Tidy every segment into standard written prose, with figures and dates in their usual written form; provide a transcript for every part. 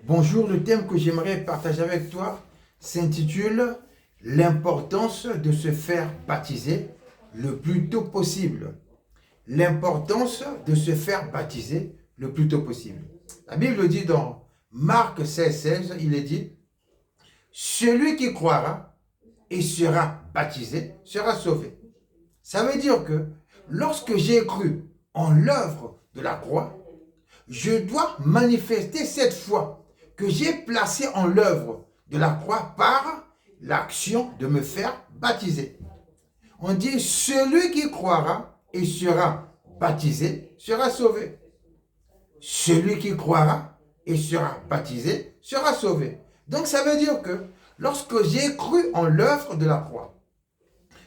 Bonjour, le thème que j'aimerais partager avec toi s'intitule l'importance de se faire baptiser le plus tôt possible. L'importance de se faire baptiser le plus tôt possible. La Bible dit dans Marc 16, il est dit, celui qui croira et sera baptisé sera sauvé. Ça veut dire que lorsque j'ai cru en l'œuvre de la croix, je dois manifester cette foi que j'ai placée en l'œuvre de la croix par l'action de me faire baptiser. On dit, celui qui croira et sera baptisé sera sauvé. Celui qui croira et sera baptisé sera sauvé. Donc ça veut dire que lorsque j'ai cru en l'œuvre de la croix,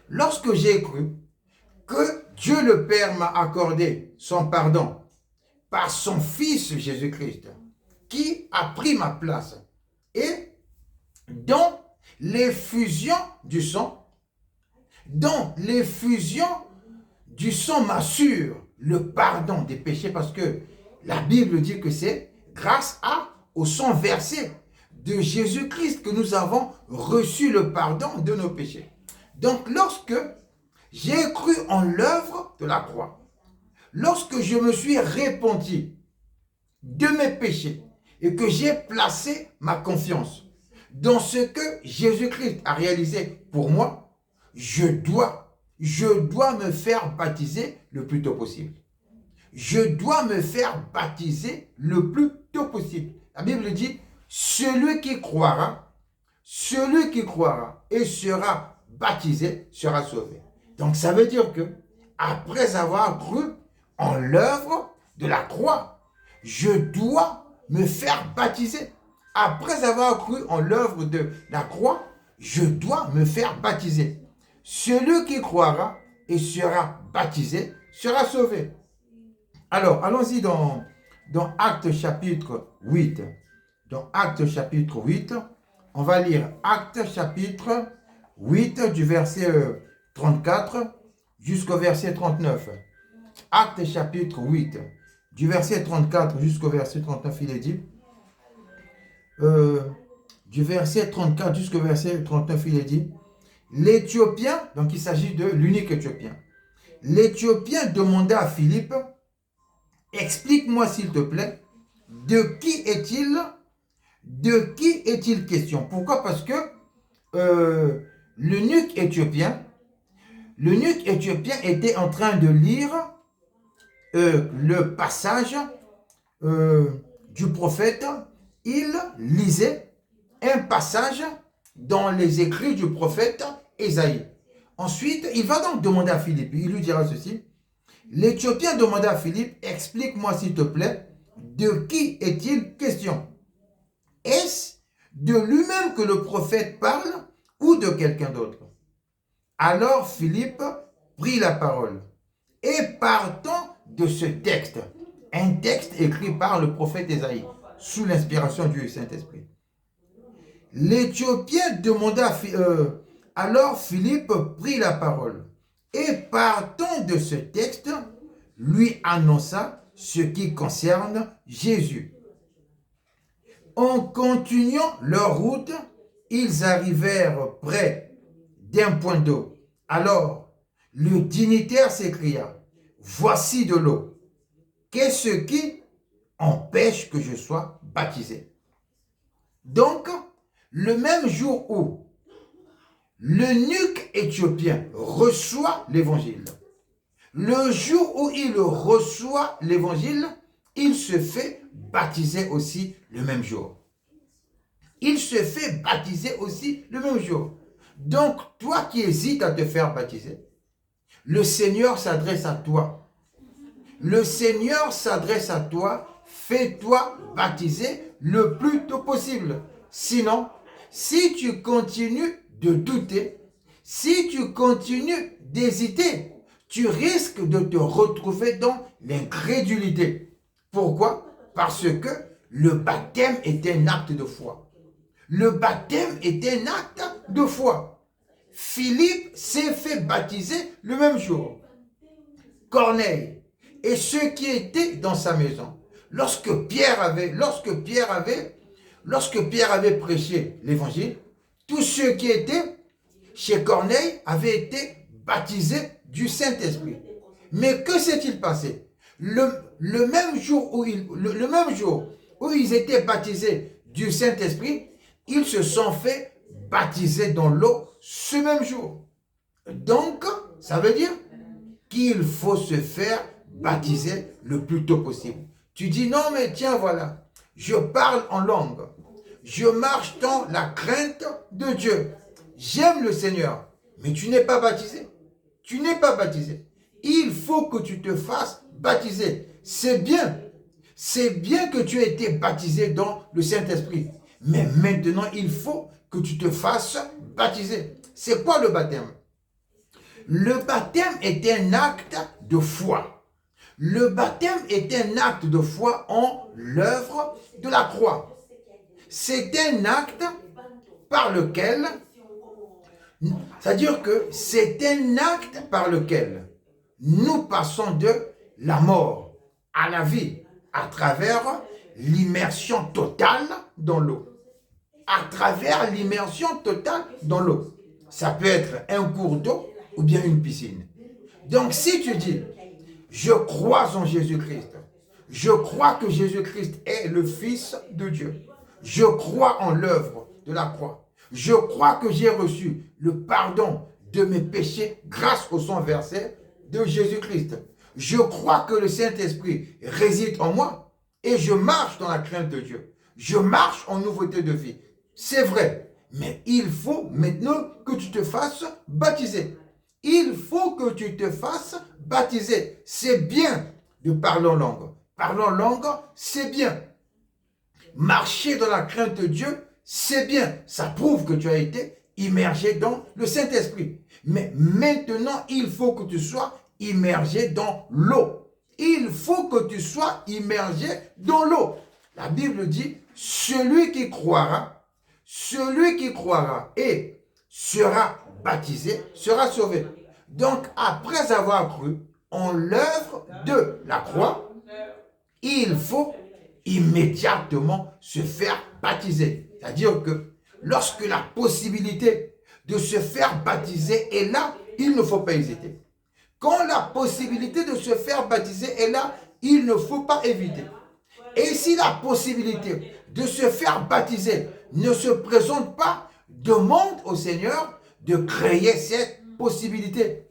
lorsque j'ai cru que Dieu le Père m'a accordé son pardon par son Fils Jésus-Christ, qui a pris ma place, et dans l'effusion du sang, m'assure le pardon des péchés, parce que la Bible dit que c'est grâce au sang versé de Jésus-Christ que nous avons reçu le pardon de nos péchés. Donc lorsque j'ai cru en l'œuvre de la croix, lorsque je me suis repenti de mes péchés et que j'ai placé ma confiance dans ce que Jésus-Christ a réalisé pour moi, je dois me faire baptiser le plus tôt possible. Je dois me faire baptiser le plus tôt possible. La Bible dit, celui qui croira et sera baptisé sera sauvé. Donc ça veut dire que après avoir cru en l'œuvre de la croix, je dois me faire baptiser. Après avoir cru en l'œuvre de la croix, je dois me faire baptiser. Celui qui croira et sera baptisé sera sauvé. Alors, allons-y dans Actes chapitre 8. Dans Actes chapitre 8, on va lire Actes chapitre 8 du verset 34 jusqu'au verset 39. Actes chapitre 8, du verset 34 jusqu'au verset 39, il est dit, du verset 34 jusqu'au verset 39, il est dit, l'Éthiopien, donc il s'agit de l'unique Éthiopien, l'Éthiopien demanda à Philippe, explique-moi s'il te plaît, de qui est-il question? Pourquoi? Parce que l'eunuque éthiopien était en train de lire le passage du prophète. Il lisait un passage dans les écrits du prophète Ésaïe. Ensuite, il va donc demander à Philippe, il lui dira ceci, l'Éthiopien demanda à Philippe, explique-moi s'il te plaît, de qui est-il question? Est-ce de lui-même que le prophète parle ou de quelqu'un d'autre? Alors Philippe prit la parole. Et partant de ce texte, un texte écrit par le prophète Ésaïe, sous l'inspiration du Saint-Esprit, l'Éthiopien demanda, alors Philippe prit la parole. Et partant de ce texte, lui annonça ce qui concerne Jésus. En continuant leur route, ils arrivèrent près d'un point d'eau. Alors, le dignitaire s'écria, « Voici de l'eau. Qu'est-ce qui empêche que je sois baptisé ?» Donc, le même jour où l'eunuque éthiopien reçoit l'évangile, le jour où il reçoit l'évangile, il se fait baptiser aussi le même jour. Il se fait baptiser aussi le même jour. Donc, toi qui hésites à te faire baptiser, le Seigneur s'adresse à toi. Le Seigneur s'adresse à toi. Fais-toi baptiser le plus tôt possible. Sinon, si tu continues de douter, si tu continues d'hésiter, tu risques de te retrouver dans l'incrédulité. Pourquoi? Parce que le baptême est un acte de foi. Le baptême est un acte de foi. Philippe s'est fait baptiser le même jour. Corneille et ceux qui étaient dans sa maison. Lorsque Pierre avait lorsque Pierre avait prêché l'évangile, tous ceux qui étaient chez Corneille avaient été baptisés du Saint-Esprit. Mais que s'est-il passé? Le même jour où ils étaient baptisés du Saint-Esprit, ils se sont fait baptiser dans l'eau ce même jour. Donc, ça veut dire qu'il faut se faire baptiser le plus tôt possible. Tu dis, non mais tiens, voilà, je parle en langue. Je marche dans la crainte de Dieu. J'aime le Seigneur, mais tu n'es pas baptisé. Tu n'es pas baptisé. Il faut que tu te fasses baptiser. C'est bien. C'est bien que tu aies été baptisé dans le Saint-Esprit. Mais maintenant, il faut que tu te fasses baptiser. C'est quoi le baptême? Le baptême est un acte de foi. Le baptême est un acte de foi en l'œuvre de la croix. C'est un acte par lequel, c'est-à-dire que c'est un acte par lequel nous passons de la mort à la vie à travers l'immersion totale dans l'eau. À travers l'immersion totale dans l'eau. Ça peut être un cours d'eau ou bien une piscine. Donc si tu dis, je crois en Jésus-Christ, je crois que Jésus-Christ est le Fils de Dieu, je crois en l'œuvre de la croix, je crois que j'ai reçu le pardon de mes péchés grâce au sang versé de Jésus-Christ, je crois que le Saint-Esprit réside en moi et je marche dans la crainte de Dieu, je marche en nouveauté de vie. C'est vrai, mais il faut maintenant que tu te fasses baptiser. Il faut que tu te fasses baptiser. C'est bien de parler en langue. Parler en langue, c'est bien. Marcher dans la crainte de Dieu, c'est bien. Ça prouve que tu as été immergé dans le Saint-Esprit. Mais maintenant, il faut que tu sois immergé dans l'eau. Il faut que tu sois immergé dans l'eau. La Bible dit, celui qui croira et sera baptisé sera sauvé. Donc, après avoir cru en l'œuvre de la croix, il faut immédiatement se faire baptiser. C'est-à-dire que lorsque la possibilité de se faire baptiser est là, il ne faut pas hésiter. Quand la possibilité de se faire baptiser est là, il ne faut pas éviter. Et si la possibilité de se faire baptiser ne se présente pas, demande au Seigneur de créer cette possibilité.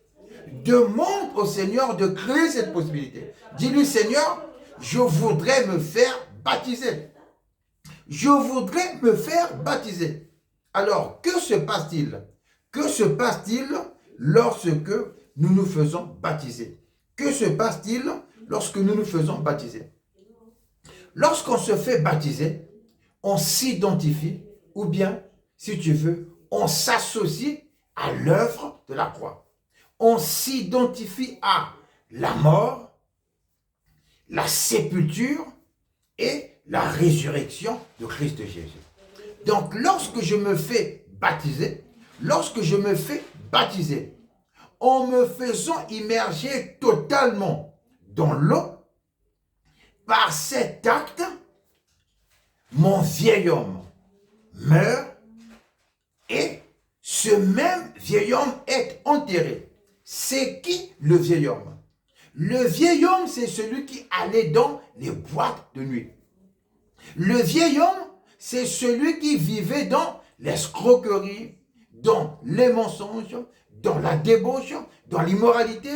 Demande au Seigneur de créer cette possibilité. Dis-lui, Seigneur, je voudrais me faire baptiser. Je voudrais me faire baptiser. Alors, que se passe-t-il? Que se passe-t-il lorsque nous nous faisons baptiser? Que se passe-t-il lorsque nous nous faisons baptiser? Lorsqu'on se fait baptiser, on s'identifie, ou bien, si tu veux, on s'associe à l'œuvre de la croix. On s'identifie à la mort, la sépulture et la résurrection de Christ Jésus. Donc, lorsque je me fais baptiser, en me faisant immerger totalement dans l'eau, par cet acte, mon vieil homme meurt et ce même vieil homme est enterré. C'est qui le vieil homme? Le vieil homme, c'est celui qui allait dans les boîtes de nuit. Le vieil homme, c'est celui qui vivait dans l'escroquerie, dans les mensonges, dans la débauche, dans l'immoralité,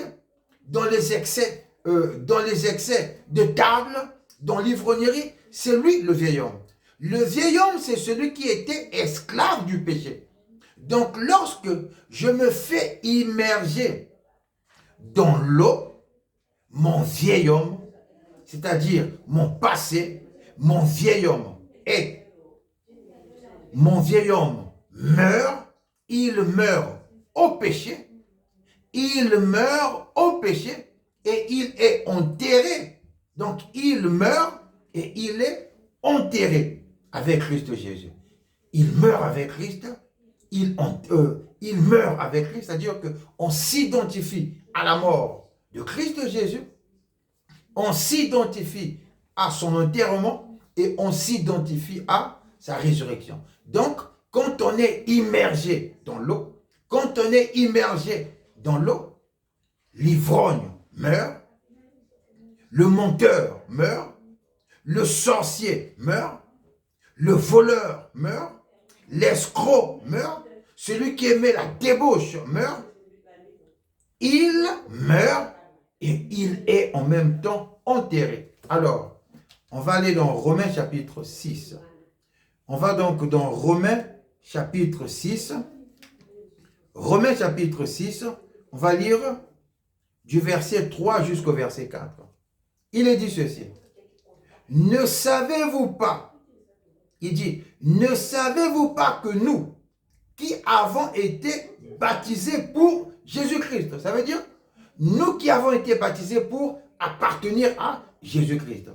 dans les excès de table, dans l'ivrognerie. C'est lui le vieil homme. Le vieil homme, c'est celui qui était esclave du péché. Donc, lorsque je me fais immerger dans l'eau, mon vieil homme, c'est-à-dire mon passé, mon vieil homme meurt, il meurt au péché, et il est enterré. Donc, il meurt et il est enterré avec Christ Jésus. Il meurt avec Christ, il meurt avec Christ, c'est-à-dire qu'on s'identifie à la mort de Christ Jésus, on s'identifie à son enterrement et on s'identifie à sa résurrection. Donc, quand on est immergé dans l'eau, quand on est immergé dans l'eau, l'ivrogne meurt, le menteur meurt, le sorcier meurt, le voleur meurt, l'escroc meurt, celui qui aimait la débauche meurt, il meurt et il est en même temps enterré. Alors, on va aller dans Romains chapitre 6. On va donc dans Romains chapitre 6. Romains chapitre 6, on va lire du verset 3 jusqu'au verset 4. Il est dit ceci. Ne savez-vous pas, il dit, ne savez-vous pas que nous, qui avons été baptisés pour Jésus-Christ, ça veut dire, nous qui avons été baptisés pour appartenir à Jésus-Christ.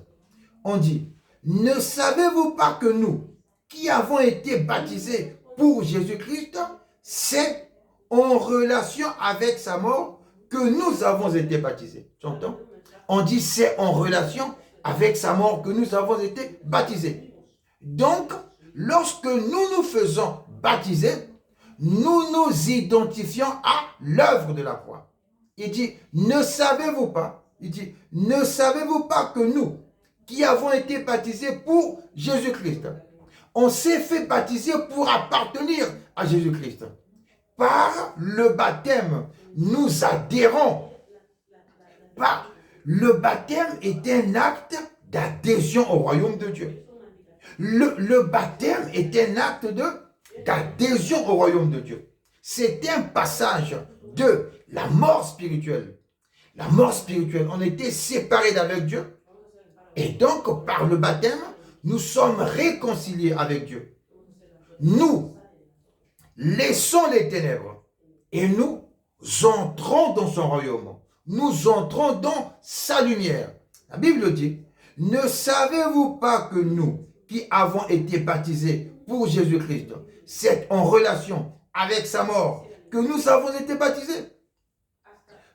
On dit, ne savez-vous pas que nous, qui avons été baptisés pour Jésus-Christ, c'est en relation avec sa mort que nous avons été baptisés. Tu entends? On dit c'est en relation avec sa mort que nous avons été baptisés. Donc, lorsque nous nous faisons baptiser, nous nous identifions à l'œuvre de la croix. Il dit, ne savez-vous pas? Il dit, ne savez-vous pas que nous, qui avons été baptisés pour Jésus-Christ, on s'est fait baptiser pour appartenir à Jésus-Christ. Par le baptême, nous adhérons. Le baptême est un acte d'adhésion au royaume de Dieu. Le baptême est un acte d'adhésion au royaume de Dieu. C'est un passage de la mort spirituelle. La mort spirituelle, on était séparés d'avec Dieu. Et donc, par le baptême, nous sommes réconciliés avec Dieu. Nous laissons les ténèbres et nous entrons dans son royaume. Nous entrons dans sa lumière. La Bible dit, ne savez-vous pas que nous, qui avons été baptisés pour Jésus-Christ, c'est en relation avec sa mort que nous avons été baptisés?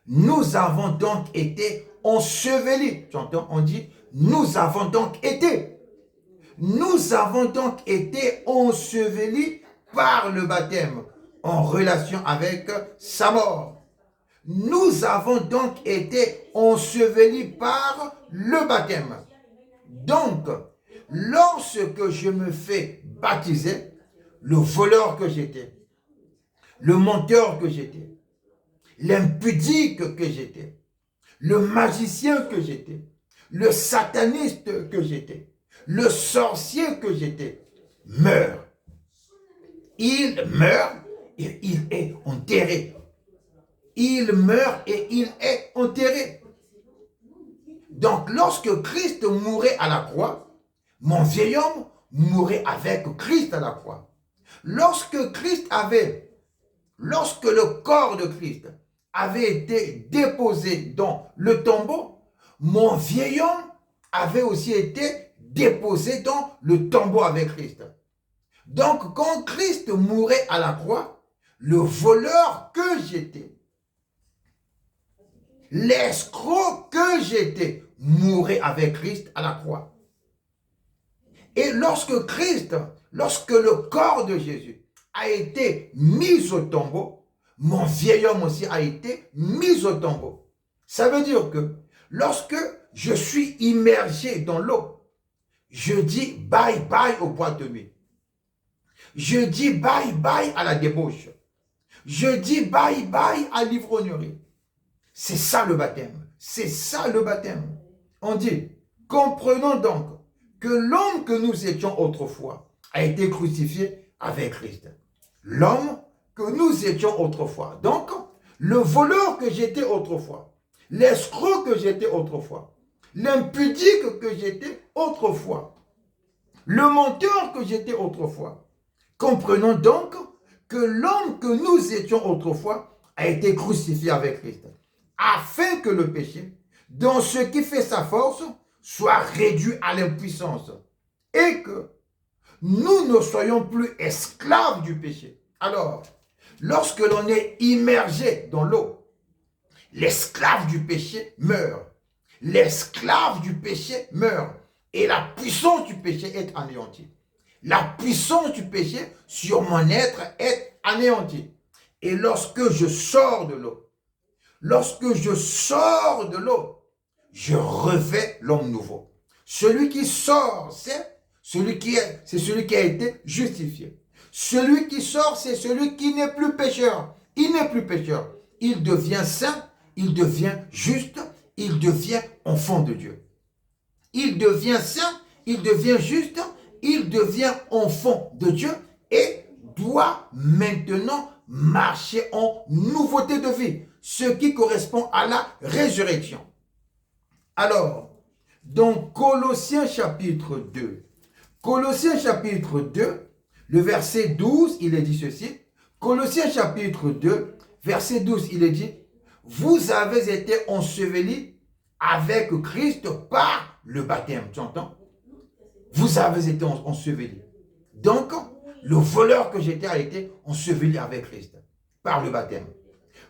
Nous avons donc été ensevelis. Tu entends? On dit, nous avons donc été. Nous avons donc été ensevelis par le baptême en relation avec sa mort. Nous avons donc été ensevelis par le baptême. Donc, lorsque je me fais baptiser, le voleur que j'étais, le menteur que j'étais, l'impudique que j'étais, le magicien que j'étais, le sataniste que j'étais, le sorcier que j'étais, meurt. Il meurt et il est enterré. Il meurt et il est enterré. Donc, lorsque Christ mourait à la croix, mon vieil homme mourait avec Christ à la croix. Lorsque le corps de Christ avait été déposé dans le tombeau, mon vieil homme avait aussi été déposé dans le tombeau avec Christ. Donc, quand Christ mourait à la croix, le voleur que j'étais, l'escroc que j'étais, mourait avec Christ à la croix. Et lorsque le corps de Jésus a été mis au tombeau, mon vieil homme aussi a été mis au tombeau. Ça veut dire que lorsque je suis immergé dans l'eau, je dis bye bye aux boîtes de nuit. Je dis bye bye à la débauche. Je dis bye bye à l'ivrognerie. C'est ça le baptême. C'est ça le baptême. On dit, comprenons donc que l'homme que nous étions autrefois a été crucifié avec Christ. L'homme que nous étions autrefois. Donc, le voleur que j'étais autrefois, l'escroc que j'étais autrefois, l'impudique que j'étais autrefois, le menteur que j'étais autrefois. Comprenons donc que l'homme que nous étions autrefois a été crucifié avec Christ, afin que le péché, dans ce qui fait sa force, soit réduit à l'impuissance et que nous ne soyons plus esclaves du péché. Alors, lorsque l'on est immergé dans l'eau, l'esclave du péché meurt. L'esclave du péché meurt et la puissance du péché est anéantie. La puissance du péché sur mon être est anéantie. Et lorsque je sors de l'eau, je revêts l'homme nouveau. Celui qui sort, c'est celui qui a été justifié. Celui qui sort, c'est celui qui n'est plus pécheur. Il n'est plus pécheur. Il devient saint, il devient juste, il devient enfant de Dieu. Il devient saint, il devient juste, il devient enfant de Dieu et doit maintenant marcher en nouveauté de vie, ce qui correspond à la résurrection. Alors, dans Colossiens chapitre 2, le verset 12, il est dit ceci. Colossiens chapitre 2, verset 12, il est dit, « Vous avez été ensevelis avec Christ par le baptême. » Tu entends? Vous avez été ensevelis. Donc, le voleur que j'étais a été enseveli avec Christ par le baptême.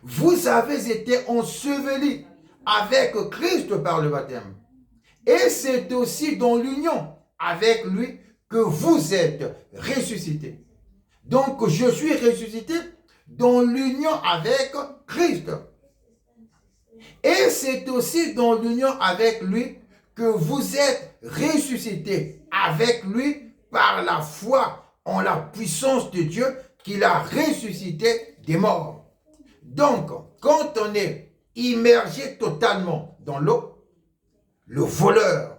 Vous avez été ensevelis avec Christ par le baptême. Et c'est aussi dans l'union avec lui que vous êtes ressuscités. Donc, je suis ressuscité dans l'union avec Christ. Et c'est aussi dans l'union avec lui que vous êtes ressuscités avec lui par la foi en la puissance de Dieu qu'il a ressuscité des morts. Donc, quand on est immergé totalement dans l'eau, le voleur,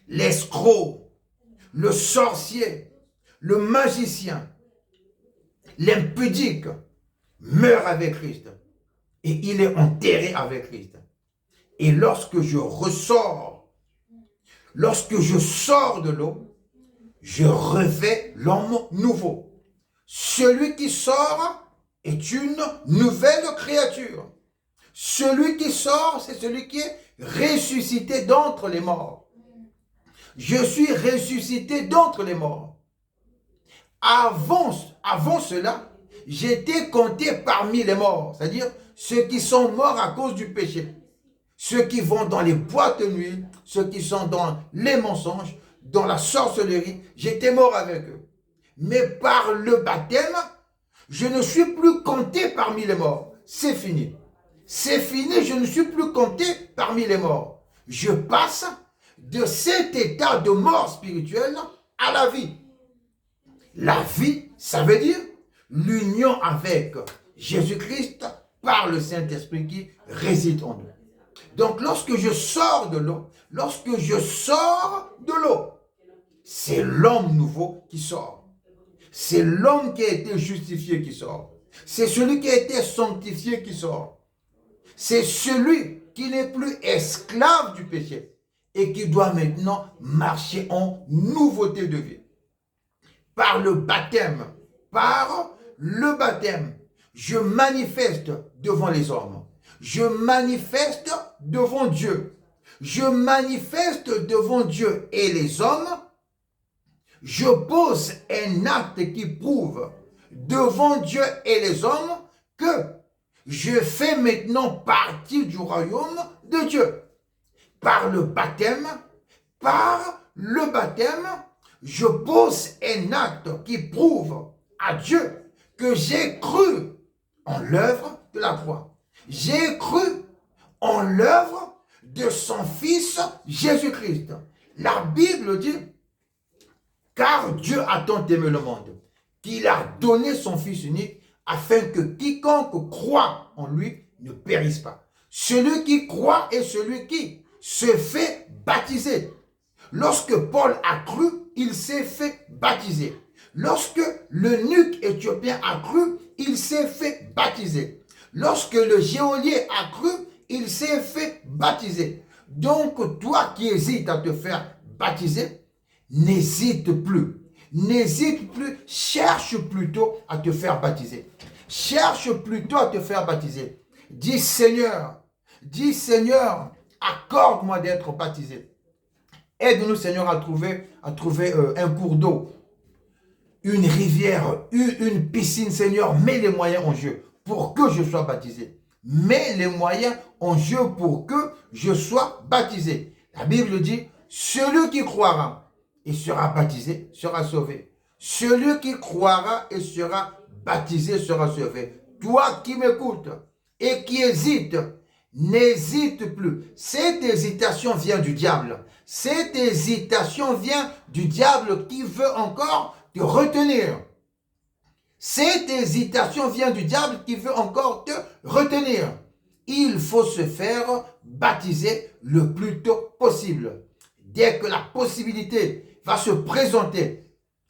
l'escroc, le sorcier, le magicien, l'impudique meurt avec Christ et il est enterré avec Christ. Et lorsque je ressors, lorsque je sors de l'eau, je revêts l'homme nouveau. Celui qui sort est une nouvelle créature. Celui qui sort, c'est celui qui est ressuscité d'entre les morts. Je suis ressuscité d'entre les morts. Avant cela, j'étais compté parmi les morts, c'est-à-dire ceux qui sont morts à cause du péché. Ceux qui vont dans les boîtes de nuit, ceux qui sont dans les mensonges, dans la sorcellerie, j'étais mort avec eux. Mais par le baptême, je ne suis plus compté parmi les morts. C'est fini. C'est fini, je ne suis plus compté parmi les morts. Je passe de cet état de mort spirituelle à la vie. La vie, ça veut dire l'union avec Jésus-Christ par le Saint-Esprit qui réside en nous. Donc, lorsque je sors de l'eau, c'est l'homme nouveau qui sort. C'est l'homme qui a été justifié qui sort. C'est celui qui a été sanctifié qui sort. C'est celui qui n'est plus esclave du péché et qui doit maintenant marcher en nouveauté de vie. Par le baptême, je manifeste devant les hommes. Je manifeste devant Dieu. Je manifeste devant Dieu et les hommes. Je pose un acte qui prouve devant Dieu et les hommes que je fais maintenant partie du royaume de Dieu. Par le baptême, je pose un acte qui prouve à Dieu que j'ai cru en l'œuvre de la croix. J'ai cru en l'œuvre de son Fils Jésus-Christ. La Bible dit, car Dieu a tant aimé le monde, qu'il a donné son Fils unique, afin que quiconque croit en lui ne périsse pas. Celui qui croit est celui qui se fait baptiser. Lorsque Paul a cru, il s'est fait baptiser. Lorsque l'eunuque éthiopien a cru, il s'est fait baptiser. Lorsque le geôlier a cru, il s'est fait baptiser. Donc, toi qui hésites à te faire baptiser, n'hésite plus. N'hésite plus, cherche plutôt à te faire baptiser. Cherche plutôt à te faire baptiser. Dis Seigneur, accorde-moi d'être baptisé. Aide-nous Seigneur à trouver un cours d'eau, une rivière, une piscine Seigneur. Mets les moyens en jeu pour que je sois baptisé. Mets les moyens en jeu pour que je sois baptisé. La Bible dit, celui qui croira et sera baptisé sera sauvé. Celui qui croira et sera baptisé sera sauvé. Toi qui m'écoutes et qui hésites, n'hésite plus. Cette hésitation vient du diable. Cette hésitation vient du diable qui veut encore te retenir. Cette hésitation vient du diable qui veut encore te retenir. Il faut se faire baptiser le plus tôt possible. Dès que la possibilité va se présenter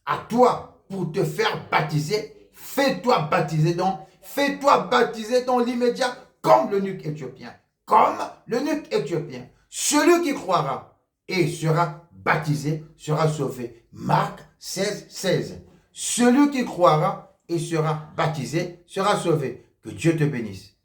à toi pour te faire baptiser, fais-toi baptiser dans l'immédiat comme l'eunuque éthiopien. Comme l'eunuque éthiopien. Celui qui croira et sera baptisé sera sauvé. Marc 16, 16. Celui qui croira et sera baptisé sera sauvé. Que Dieu te bénisse.